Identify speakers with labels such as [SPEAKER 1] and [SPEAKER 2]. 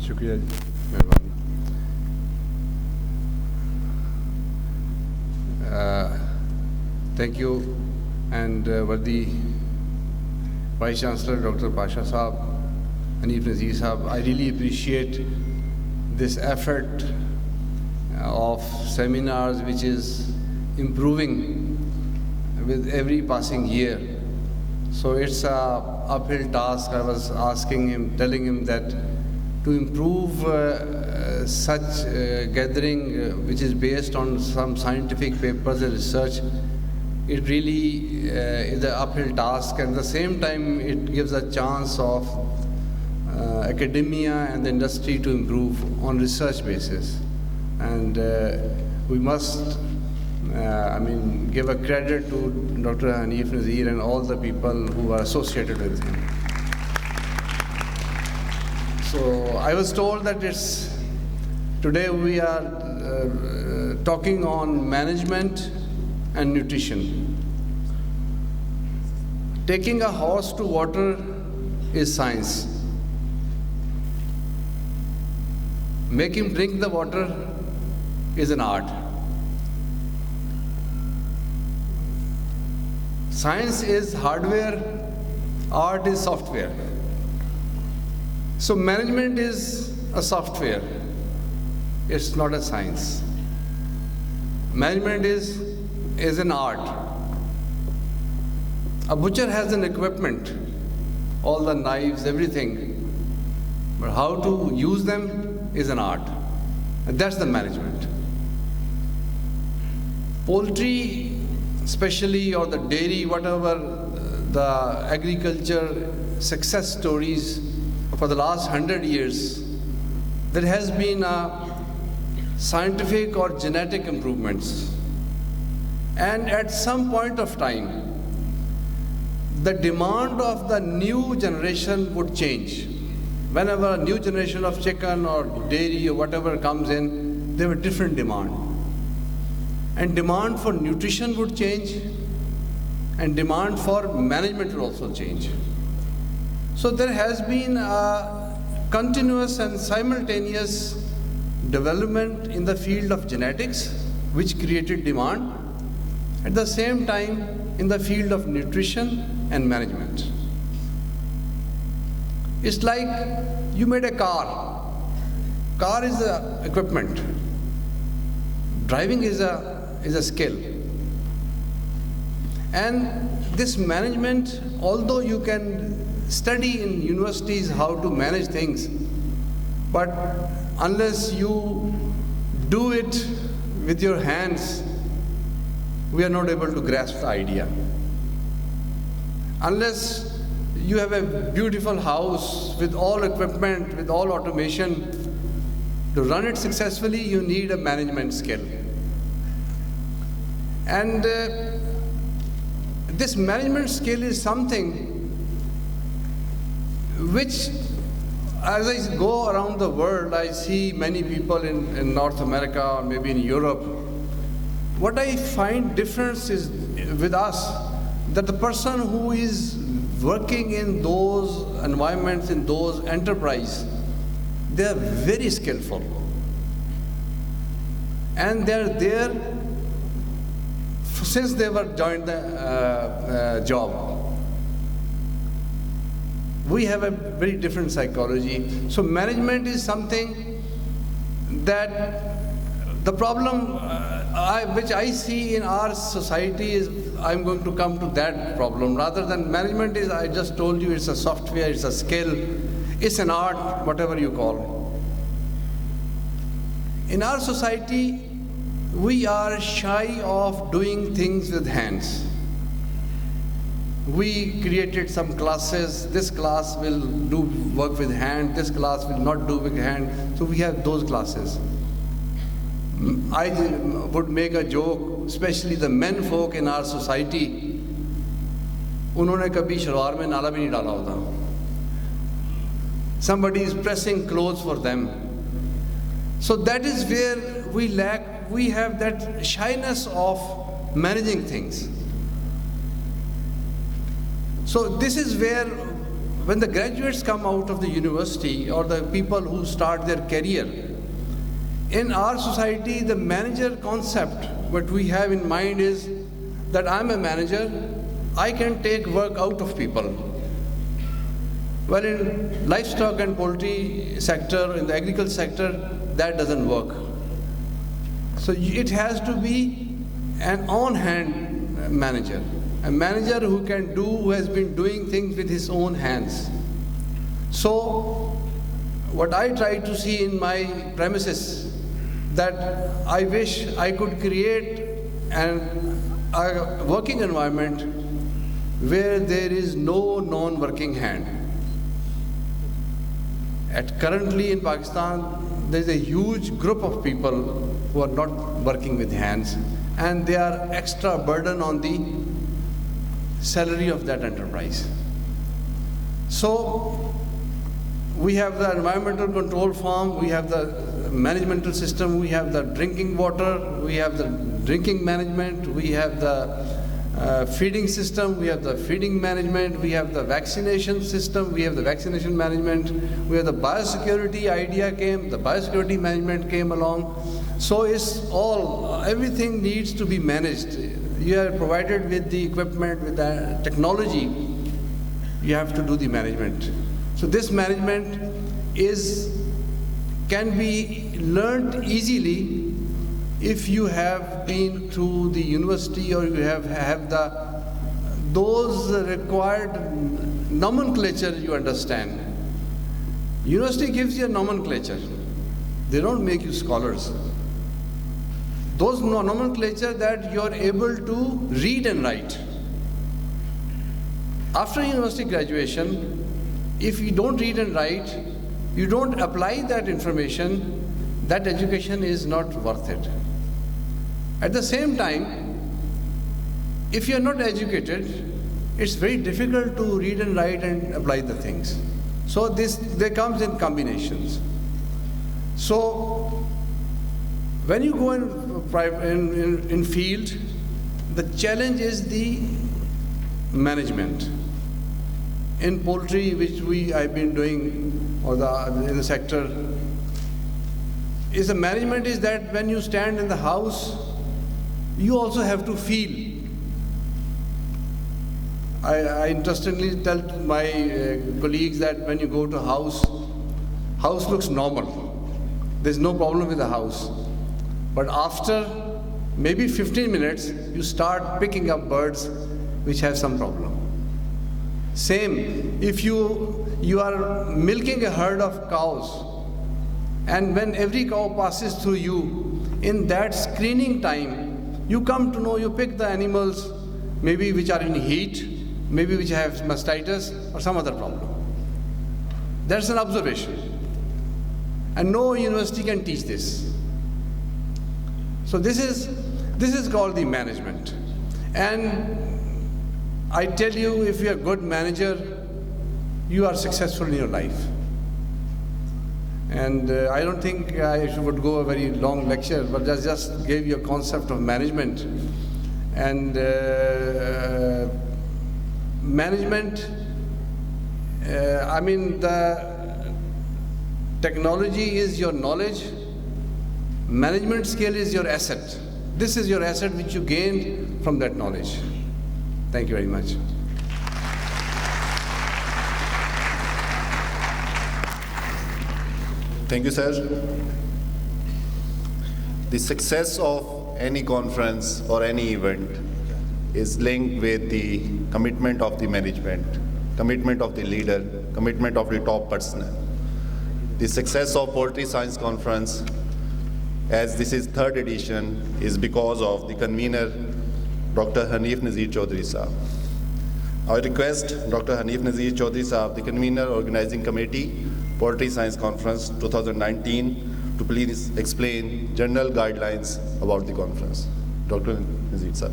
[SPEAKER 1] शुक्रिया जी, मेहरबानी। Thank you, and worthy Vice Chancellor Dr. Pasha Saab, Hanif Nazir Saab, I really appreciate this effort of seminars which is improving with every passing year. So it's a uphill task. I was asking him, telling him that to improve such gathering which is based on some scientific papers and research, it really is an uphill task, and at the same time it gives a chance of academia and the industry to improve on research basis. And we must give a credit to Dr. Hanif Nazir and all the people who are associated with him. So I was told that today we are talking on management and nutrition. Taking a horse to water is science. Make him drink the water is an art. Science is hardware, art is software. So management is a software. It's not a science. Management is an art. A butcher has an equipment, all the knives, everything. But how to use them is an art. And that's the management. Poultry, especially, or the dairy, whatever, the agriculture success stories for the last 100 years, there has been a scientific or genetic improvements. And at some point of time, the demand of the new generation would change. Whenever a new generation of chicken or dairy or whatever comes in, there were different demand. And demand for nutrition would change, and demand for management would also change. So there has been a continuous and simultaneous development in the field of genetics, which created demand, at the same time in the field of nutrition and management. It's like you made a car. Car is a equipment. Driving is a skill. And this management, although you can study in universities how to manage things, but unless you do it with your hands, we are not able to grasp the idea. Unless you have a beautiful house with all equipment, with all automation, to run it successfully, you need a management skill. And this management skill is something which, as I go around the world, I see many people in North America or maybe in Europe. What I find difference is with us, that the person who is working in those environments, in those enterprises, they are very skillful. And they are there since they were joined the job. We have a very different psychology. So management is something that the problem which I see in our society is, I'm going to come to that problem. Rather than management is, I just told you, it's a software, it's a skill, it's an art, whatever you call. In our society, we are shy of doing things with hands. We created some classes. This class will do work with hand, this class will not do with hand. So we have those classes. I would make a joke, especially the men folk in our society, उन्होंने कभी शलवार में नाला भी नहीं डाला होता. Somebody is pressing clothes for them. So that is where we lack. We have that shyness of managing things. So this is where when the graduates come out of the university or the people who start their career, in our society, the manager concept, what we have in mind is that I'm a manager, I can take work out of people. Well, in livestock and poultry sector, in the agriculture sector, that doesn't work. So it has to be an on-hand manager, a manager who can do, who has been doing things with his own hands. So what I try to see in my premises, that I wish I could create a working environment where there is no non-working hand. Currently in Pakistan, there is a huge group of people who are not working with hands, and they are extra burden on the salary of that enterprise. So we have the environmental control farm, we have the managemental system, we have the drinking water, we have the drinking management, we have the feeding system, we have the feeding management, we have the vaccination system, we have the vaccination management, we have the biosecurity idea came, the biosecurity management came along. So it's all, everything needs to be managed. You are provided with the equipment, with the technology, you have to do the management. So this management can be learned easily if you have been through the university or you have those required nomenclature you understand. University gives you a nomenclature. They don't make you scholars. Those nomenclature that you are able to read and write. After university graduation, if you don't read and write, you don't apply that information, that education is not worth it. At the same time, if you are not educated, it's very difficult to read and write and apply the things. So there comes in combinations. So when you go in field, the challenge is the management. In poultry, which I've been doing, or in the sector, is the management is that when you stand in the house, you also have to feel. I interestingly tell my colleagues that when you go to house looks normal. There's no problem with the house. But after maybe 15 minutes, you start picking up birds which have some problem. Same, if you are milking a herd of cows, and when every cow passes through you, in that screening time, you come to know, you pick the animals, maybe which are in heat, maybe which have mastitis or some other problem. That's an observation. And no university can teach this. So this is called the management. And I tell you, if you're a good manager, you are successful in your life. And I don't think I would go a very long lecture, but just gave you a concept of management. And management, I mean, the technology is your knowledge, management skill is your asset. This is your asset which you gain from that knowledge. Thank you very much.
[SPEAKER 2] Thank you, sir. The success of any conference or any event is linked with the commitment of the management, commitment of the leader, commitment of the top personnel. The success of Poultry Science Conference, as this is third edition, is because of the convener, Dr. Hanif Nazir Chaudhry Sahab. I request Dr. Hanif Nazir Chaudhry Sahab, the convener, organizing committee, Poultry Science Conference 2019, to please explain general guidelines about the conference. Dr. Nazir Sahab.